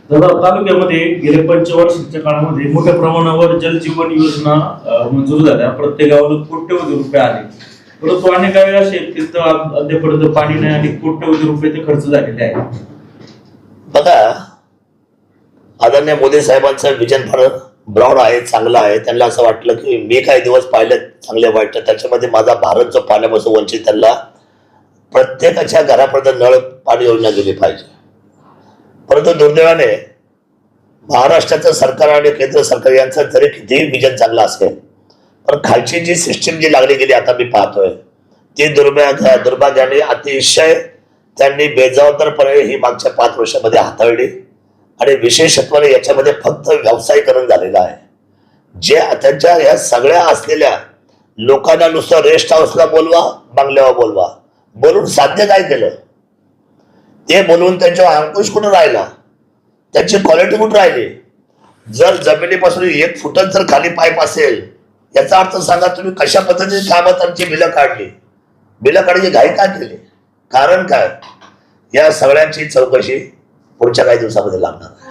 दादा, तालुक्यामध्ये गेल्या पंचवार्षिकच्या काळामध्ये मोठ्या प्रमाणावर जलजीवन योजना मंजूर झाल्या. प्रत्येक गावाला कोट्यवधी रुपये आले, परंतु अनेक गावे असे आहेत तिथं अद्यापर्यंत पाणी नाही आणि कोट्यवधी रुपये ते खर्च झालेले आहेत. बघा, आदरणीय मोदी साहेबांचं विजन फार ब्रॉड आहे, चांगलं आहे. त्यांना असं वाटलं की मी काही दिवस पाहिले चांगले वाईट, त्याच्यामध्ये माझा भारत जो पाण्यापासून वंचित, त्यांना प्रत्येकाच्या घरापर्यंत नळ पाणी योजना गेली पाहिजे. परंतु दुर्दैवाने महाराष्ट्राचं सरकार आणि केंद्र सरकार यांचं जरी कितीही विजन चांगलं असेल, पण खालची जी सिस्टीम जी लागली गेली आता मी पाहतोय ती दुर्भाग्याने अतिशय त्यांनी बेजबाबदारपणे ही मागच्या 5 वर्षामध्ये हाताळली. आणि विशेषत्वाने याच्यामध्ये फक्त व्यावसायीकरण झालेलं आहे. जे त्यांच्या या सगळ्या असलेल्या लोकांना नुसतं रेस्ट हाऊसला बोलवा, बंगल्यावर बोलवा, बोलून साध्य काय केलं? ते बोलून त्यांच्यावर अंकुश कुठं राहिला, त्यांची क्वालिटी कुठं राहिली? जर जमिनीपासून 1 फुटच जर खाली पाईप असेल, याचा अर्थ सांगा तुम्ही कशा पद्धतीने कामात आमची बिलं काढली, बिलं काढायची घाई का केली? कारण काय? या सगळ्यांची चौकशी पुढच्या काही दिवसामध्ये लागणार आहे.